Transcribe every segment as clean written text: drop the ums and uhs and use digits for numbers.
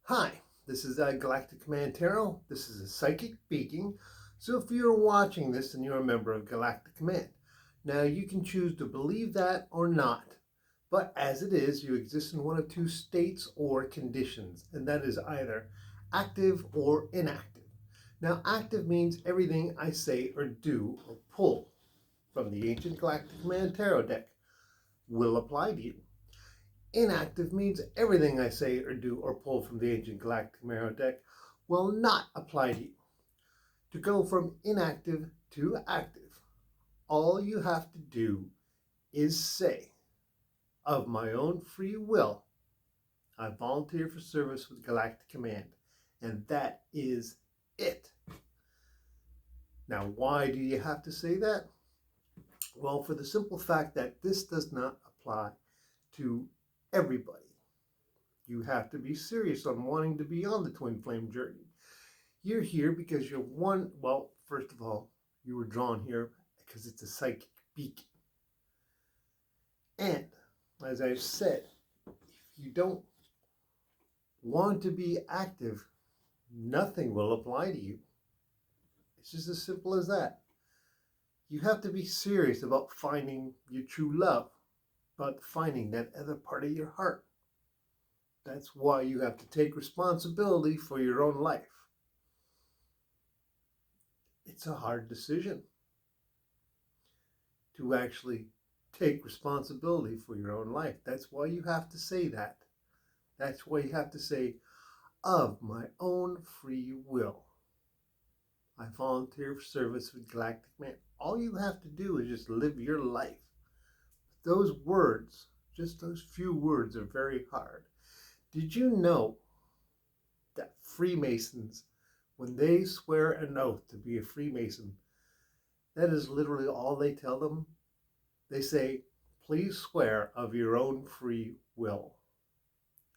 Hi, this is Galactic Command Tarot. This is a psychic speaking. So if you're watching this and you're a member of Galactic Command, now you can choose to believe that or not. But as it is, you exist in one of two states or conditions, and that is either active or inactive. Now, active means everything I say or do or pull from the ancient Galactic Command Tarot deck will apply to you. Inactive means everything I say or do or pull from the ancient Galactic Tarot deck will not apply to you. To go from inactive to active, all you have to do is say, of my own free will, I volunteer for service with Galactic Command. And that is it. Now, why do you have to say that? Well, for the simple fact that this does not apply to everybody. You have to be serious on wanting to be on the Twinflame Journey. You're here because you're well, first of all, you were drawn here because it's a psychic beacon. And, as I've said, if you don't want to be active, nothing will apply to you. It's just as simple as that. You have to be serious about finding your true love, about finding that other part of your heart. That's why you have to take responsibility for your own life. It's a hard decision to actually take responsibility for your own life. That's why you have to say that. That's why you have to say, of my own free will, I volunteer for service with Galactic Man. All you have to do is just live your life. Those words, just those few words, are very hard. Did you know that Freemasons, when they swear an oath to be a Freemason, that is literally all they tell them? They say, please swear of your own free will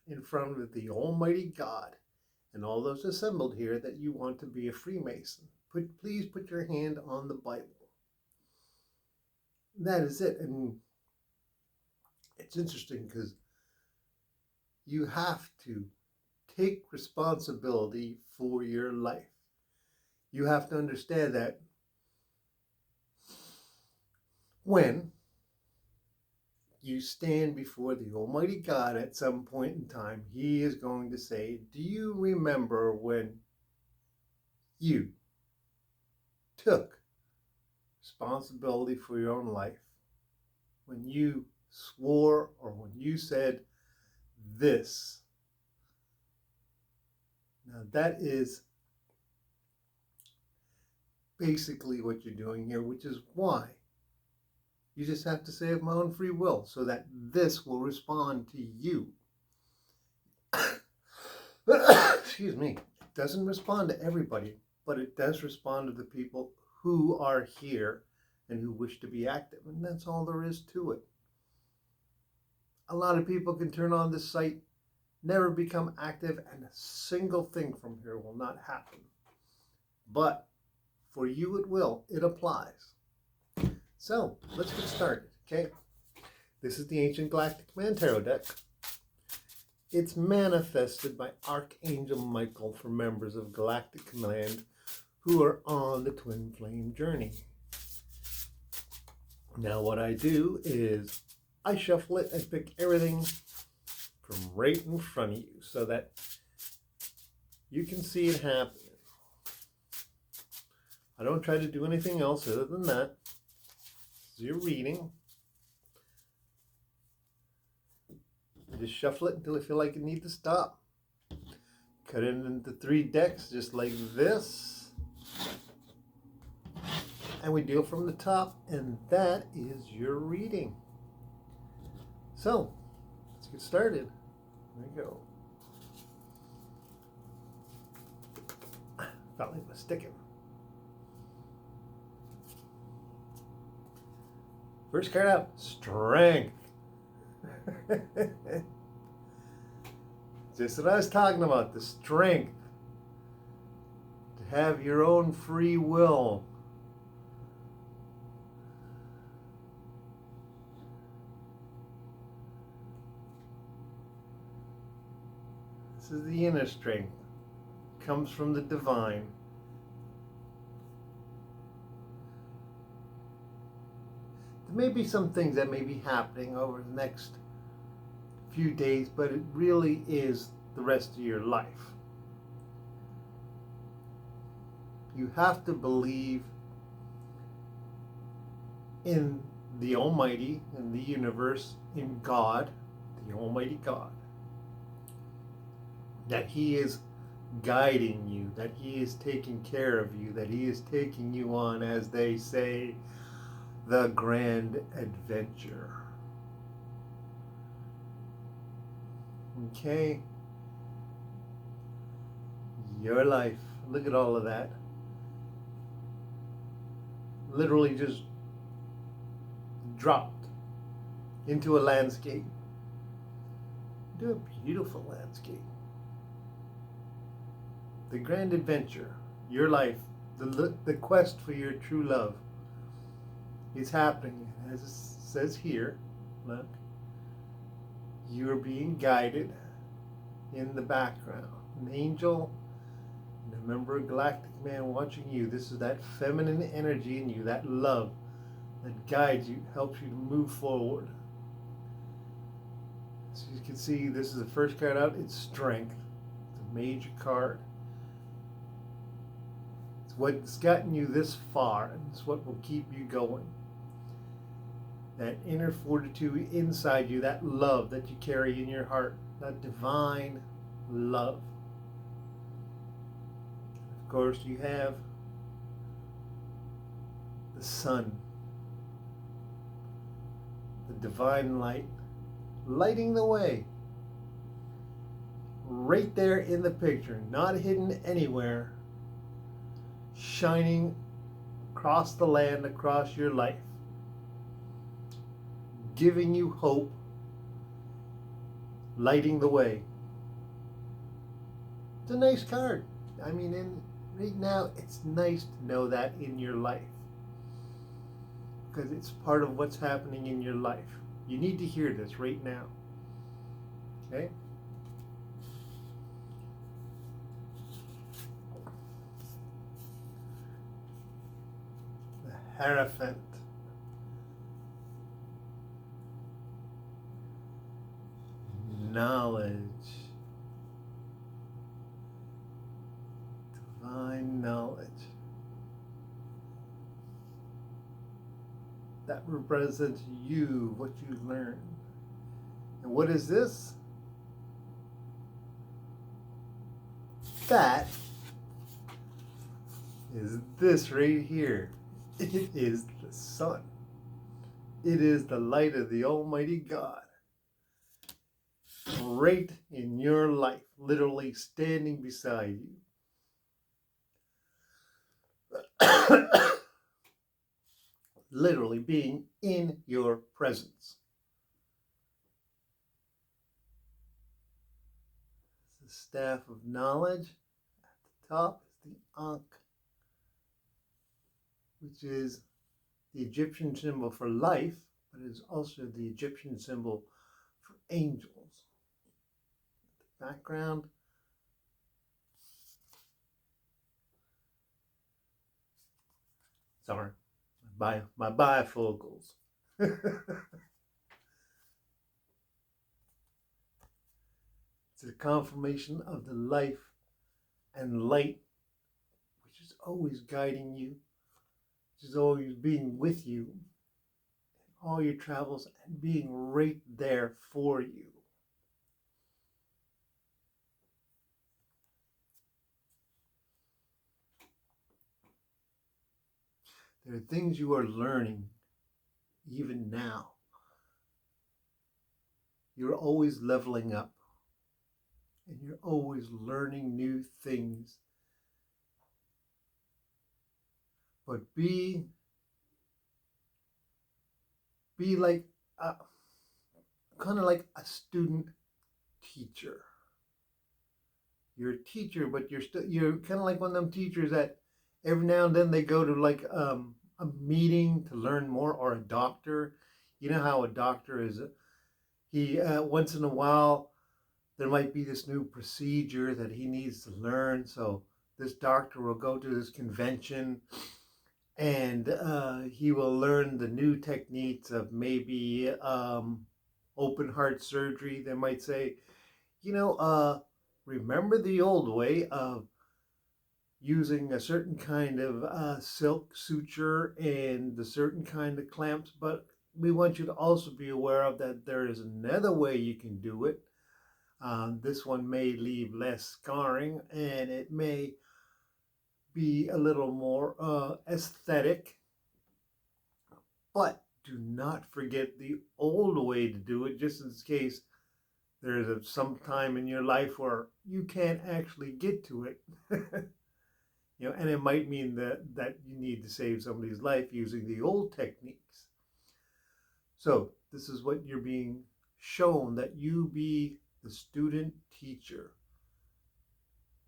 in front of the Almighty God and all those assembled here that you want to be a Freemason. Please put your hand on the Bible. That is it. And it's interesting because you have to take responsibility for your life. You have to understand that when you stand before the Almighty God at some point in time, He is going to say, do you remember when you took responsibility for your own life? When you swore or when you said this? Now that is basically what you're doing here, which is why you just have to say of my own free will so that this will respond to you. Excuse me. It doesn't respond to everybody, but it does respond to the people who are here and who wish to be active. And that's all there is to it. A lot of people can turn on this site, never become active, and a single thing from here will not happen. But for you it will. It applies. So let's get started, okay? This is the Ancient Galactic Command Tarot deck. It's manifested by Archangel Michael for members of Galactic Command who are on the Twinflame Journey. Now what I do is I shuffle it and pick everything from right in front of you so that you can see it happening. I don't try to do anything else other than that. This is your reading. Just shuffle it until I feel like you need to stop. Cut it into 3 decks just like this. And we deal from the top, and that is your reading. So, let's get started. There we go. Felt like it was sticking. First card out, Strength. Just what I was talking about, the strength to have your own free will. This is the inner strength. It comes from the divine. There may be some things that may be happening over the next few days, but it really is the rest of your life. You have to believe in the Almighty, in the universe, in God, the Almighty God, that He is guiding you, that He is taking care of you, that He is taking you on, as they say, the grand adventure. Okay? Your life. Look at all of that. Literally just dropped into a landscape. Into a beautiful landscape. The grand adventure. Your life. The quest for your true love is happening. As it says here, look. You're being guided in the background. An angel and a member of Galactic Command watching you. This is that feminine energy in you, that love that guides you, helps you to move forward. So you can see, this is the first card out. It's Strength. It's a major card. It's what's gotten you this far, and it's what will keep you going. That inner fortitude inside you, that love that you carry in your heart, that divine love. Of course, you have the sun, the divine light, lighting the way. Right there in the picture, not hidden anywhere, shining across the land, across your life. Giving you hope, lighting the way. It's a nice card. I mean, right now, it's nice to know that in your life, because it's part of what's happening in your life. You need to hear this right now. Okay? The Hierophant. Knowledge, divine knowledge. That represents you, what you learned. And what is this? That is this right here. It is the sun. It is the light of the Almighty God. Right in your life, literally standing beside you. Literally being in your presence. It's the staff of knowledge. At the top is the Ankh, which is the Egyptian symbol for life, but it is also the Egyptian symbol for angels. Background. Sorry, my bifocals. It's a confirmation of the life and light, which is always guiding you, which is always being with you in all your travels and being right there for you. There are things you are learning even now. You're always leveling up, and you're always learning new things. But be like kind of like a student teacher. You're a teacher, but you're kind of like one of them teachers that every now and then they go to like a meeting to learn more, or a doctor. You know how a doctor is. He once in a while there might be this new procedure that he needs to learn. So this doctor will go to this convention and he will learn the new techniques of maybe open heart surgery. They might say, remember the old way of using a certain kind of silk suture and the certain kind of clamps, but we want you to also be aware of that there is another way you can do it. This one may leave less scarring and it may be a little more aesthetic, but do not forget the old way to do it, just in case there's some time in your life where you can't actually get to it. And it might mean that you need to save somebody's life using the old techniques. So this is what you're being shown, that you be the student teacher.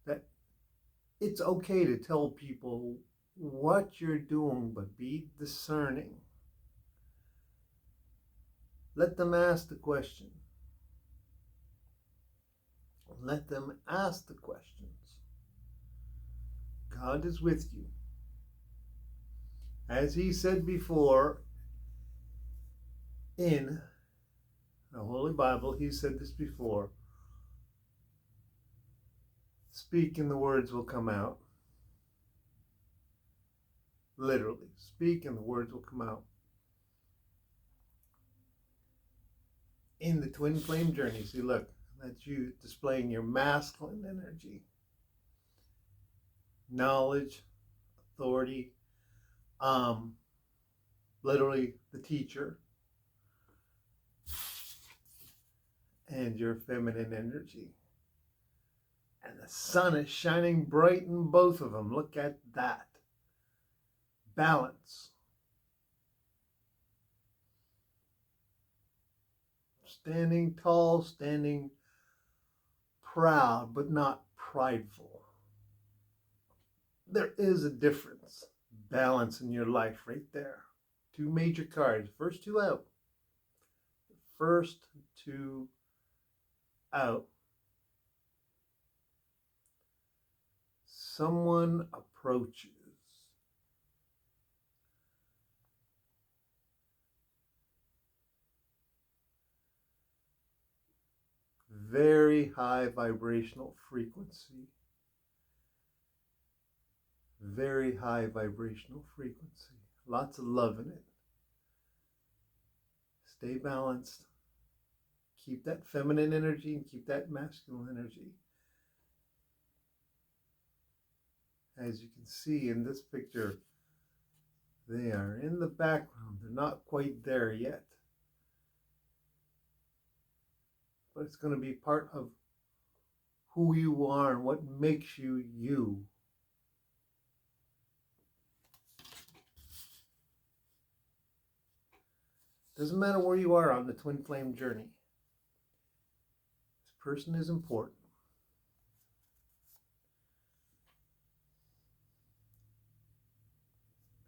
That it's okay to tell people what you're doing, but be discerning. Let them ask the question. Let them ask the questions. God is with you. As he said before in the Holy Bible, he said this before, speak and the words will come out. Literally, speak and the words will come out. In the Twinflame Journey, see, look, that's you displaying your masculine energy. Knowledge, authority, literally the teacher, and your feminine energy. And the sun is shining bright in both of them. Look at that. Balance. Standing tall, standing proud, but not prideful. There is a difference. Balance in your life right there. Two major cards. First two out. First two out. Someone approaches. Very high vibrational frequency. Very high vibrational frequency. Lots of love in it. Stay balanced. Keep that feminine energy and keep that masculine energy. As you can see in this picture, they are in the background. They're not quite there yet. But it's going to be part of who you are and what makes you you. Doesn't matter where you are on the twin flame journey. This person is important.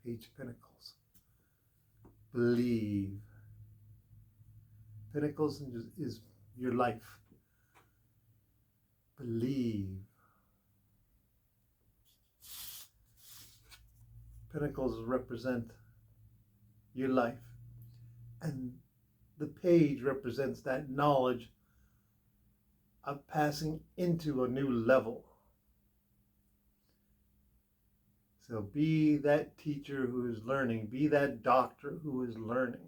Page of Pentacles. Believe. Pentacles is your life. Believe. Pentacles represent your life. And the page represents that knowledge of passing into a new level. So be that teacher who is learning. Be that doctor who is learning.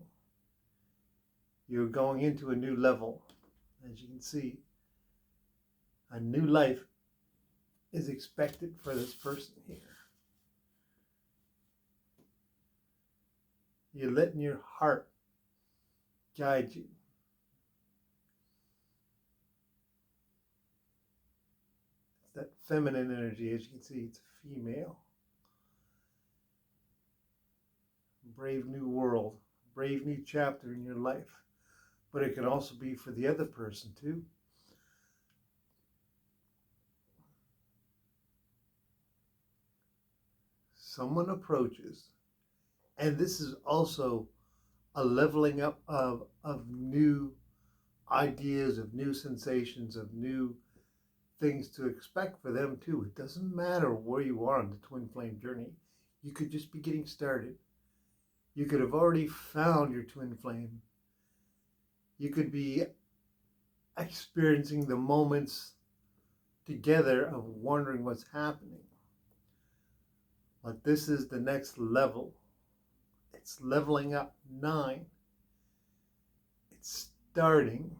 You're going into a new level. As you can see, a new life is expected for this person here. You're letting your heart guide you. It's that feminine energy. As you can see, it's a female. Brave new world, brave new chapter in your life. But it can also be for the other person too. Someone approaches, and this is also a leveling up of new ideas, of new sensations, of new things to expect for them too. It doesn't matter where you are on the twin flame journey. You could just be getting started. You could have already found your twin flame. You could be experiencing the moments together of wondering what's happening. But this is the next level. It's leveling up 9. It's starting.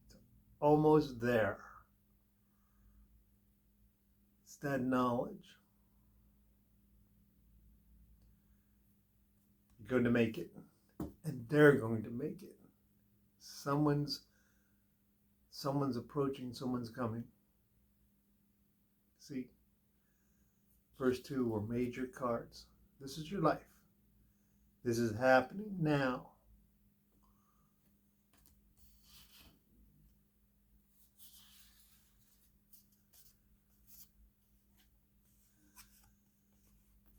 It's almost there. It's that knowledge. You're going to make it. And they're going to make it. Someone's approaching, someone's coming. See? First 2 were major cards. This is your life. This is happening now.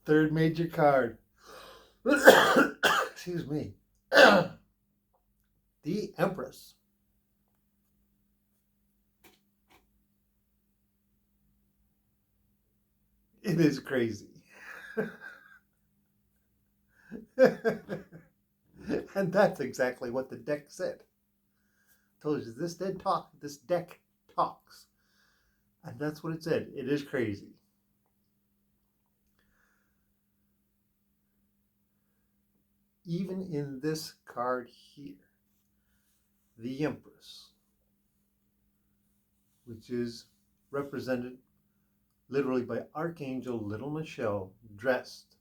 Third major card. Excuse me. The Empress. It is crazy. And that's exactly what the deck said. I told you, this deck talks. And that's what it said. It is crazy. Even in this card here, the Empress, which is represented literally by Archangel Little Michelle, dressed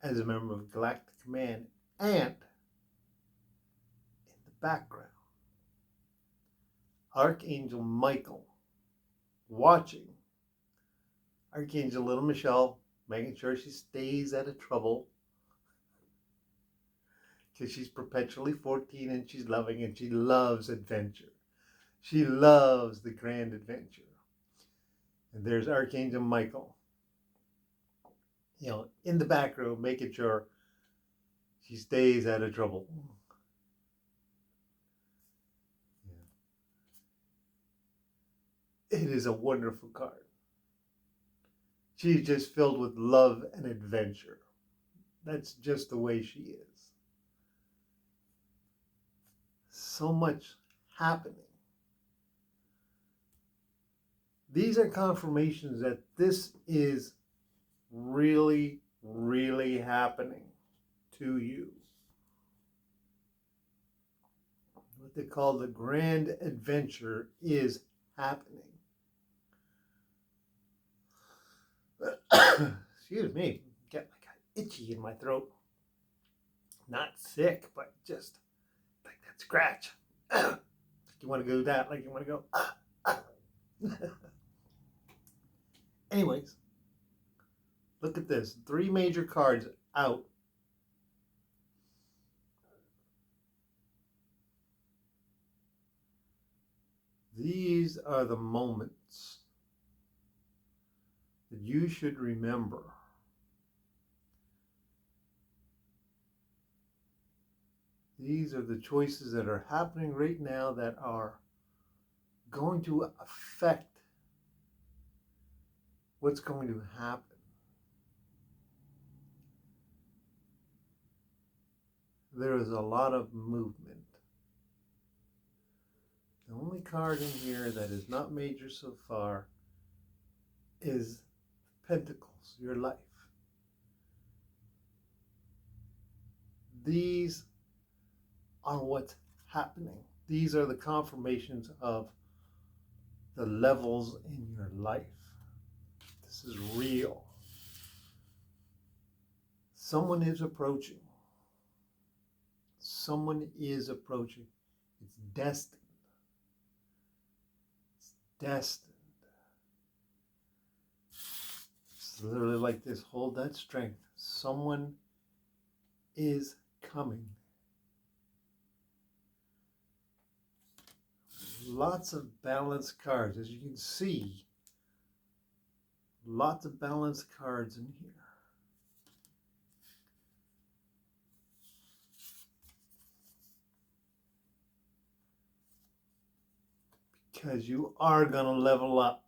as a member of Galactic Command, and in the background, Archangel Michael watching Archangel Little Michelle, making sure she stays out of trouble, because she's perpetually 14 and she's loving and she loves adventure. She loves the grand adventure. And there's Archangel Michael, in the back room, making sure she stays out of trouble. Yeah. It is a wonderful card. She's just filled with love and adventure. That's just the way she is. So much happening. These are confirmations that this is really, really happening to you. What they call the grand adventure is happening. Excuse me, get like itchy in my throat. Not sick, but just like that scratch. Like you want to go that, like you want to go. Anyways, look at this. 3 major cards out. These are the moments that you should remember. These are the choices that are happening right now that are going to affect what's going to happen. There is a lot of movement. The only card in here that is not major so far is Pentacles, your life. These are what's happening. These are the confirmations of the levels in your life. This is real. Someone is approaching. Someone is approaching. It's destined. It's destined. It's literally like this. Hold that strength. Someone is coming. Lots of balanced cards. As you can see, lots of balanced cards in here. because you are going to level up.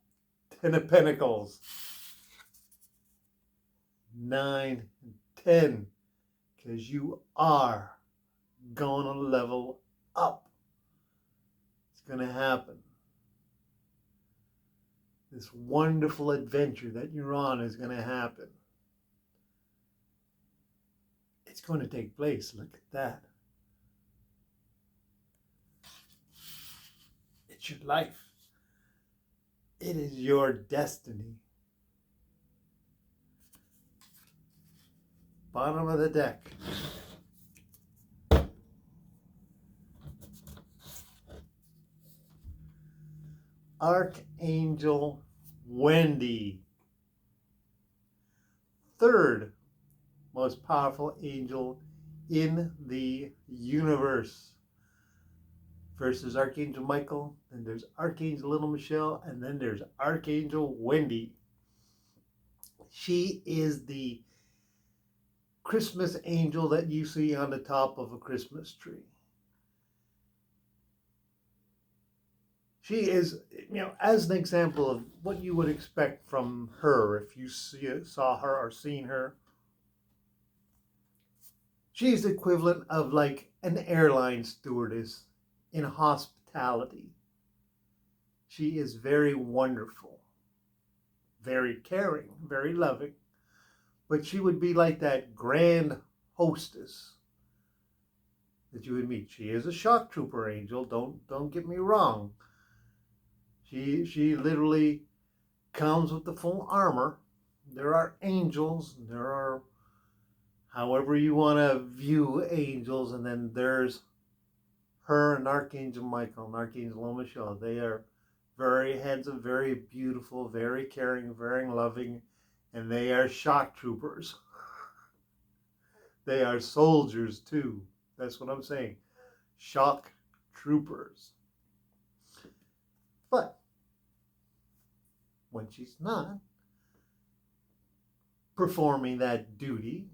10 of Pentacles. 9 and 10, because you are going to level up. It's going to happen. This wonderful adventure that you're on is going to happen. It's going to take place. Look at that. It's your life. It is your destiny. Bottom of the deck. Archangel Wendy. Third most powerful angel in the universe. First is Archangel Michael, then there's Archangel Little Michelle, and then there's Archangel Wendy. She is the Christmas angel that you see on the top of a Christmas tree. She is, as an example of what you would expect from her if you saw her or seen her. She's the equivalent of like an airline stewardess in hospitality. She is very wonderful, very caring, very loving, but she would be like that grand hostess that you would meet. She is a shock trooper angel, don't get me wrong. She literally comes with the full armor. There are angels, there are however you want to view angels, and then there's her and Archangel Michael and Archangel Michelle. They are very handsome, very beautiful, very caring, very loving, and they are shock troopers. They are soldiers too. That's what I'm saying. Shock troopers. But when she's not performing that duty,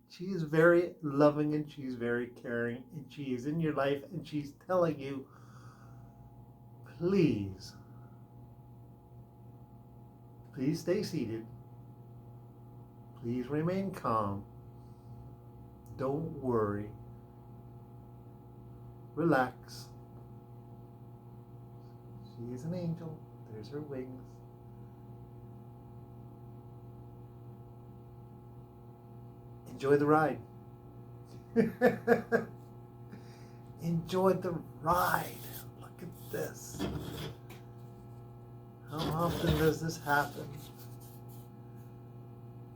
she is very loving and she's very caring and she is in your life and she's telling you, please stay seated. Please remain calm. Don't worry. Relax. She is an angel. There's her wings. Enjoy the ride. Enjoy the ride. Look at this. How often does this happen?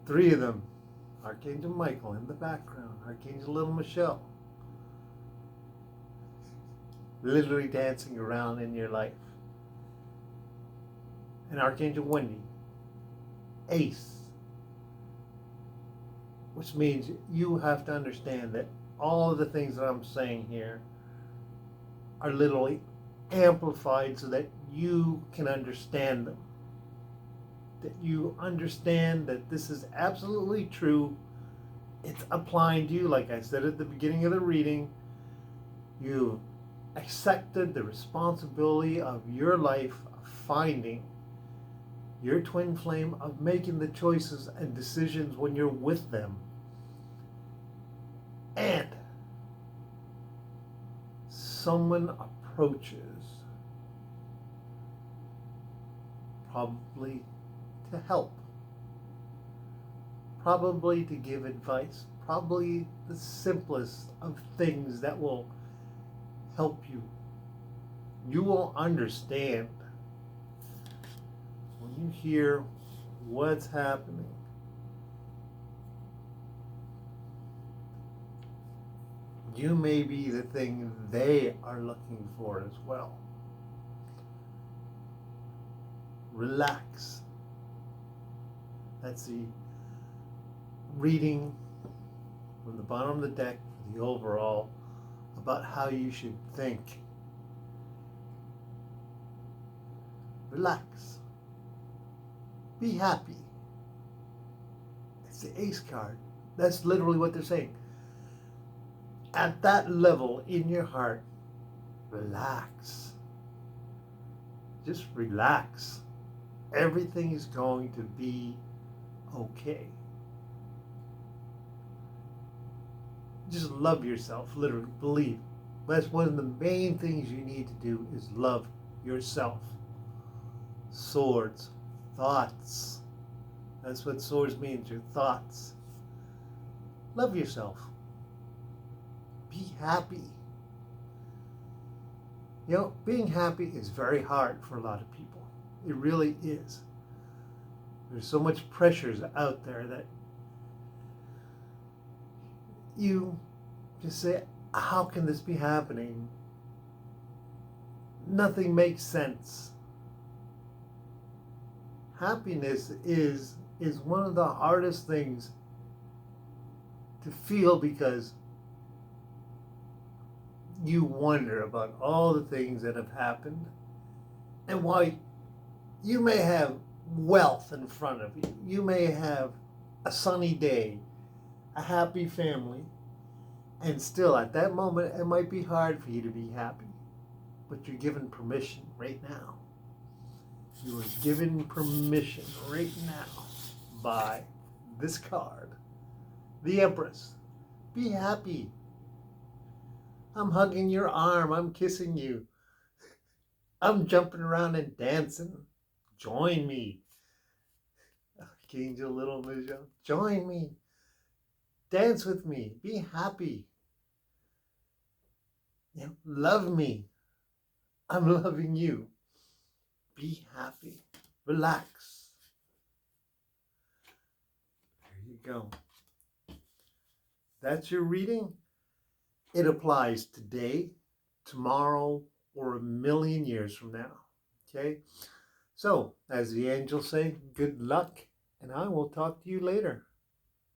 3 of them. Archangel Michael in the background. Archangel Little Michelle. Literally dancing around in your life. And Archangel Wendy. Ace. Which means you have to understand that all of the things that I'm saying here are literally amplified so that you can understand them. That you understand that this is absolutely true. It's applying to you. Like I said at the beginning of the reading, you accepted the responsibility of your life, of finding your twin flame, of making the choices and decisions when you're with them. And someone approaches, probably to help, probably to give advice, probably the simplest of things that will help you. You will understand when you hear what's happening. You may be the thing they are looking for as well. Relax. That's the reading from the bottom of the deck, the overall, about how you should think. Relax. Be happy. It's the Ace card. That's literally what they're saying. At that level in your heart, relax. just relax. Everything is going to be okay. Just love yourself, literally, believe. That's one of the main things you need to do is love yourself. Swords, thoughts. That's what swords means, your thoughts. Love yourself. Be happy. You know, being happy is very hard for a lot of people. It really is. There's so much pressures out there that you just say, how can this be happening? Nothing makes sense. Happiness is one of the hardest things to feel because you wonder about all the things that have happened and why you may have wealth in front of you. You may have a sunny day, a happy family, and still at that moment it might be hard for you to be happy. But you're given permission right now. You are given permission right now by this card, the Empress. Be happy. I'm hugging your arm. I'm kissing you. I'm jumping around and dancing. Join me. Archangel Little Michelle, join me. Dance with me. Be happy. You know, love me. I'm loving you. Be happy. Relax. There you go. That's your reading. It applies today, tomorrow, or a million years from now. Okay? So, as the angels say, good luck, and I will talk to you later.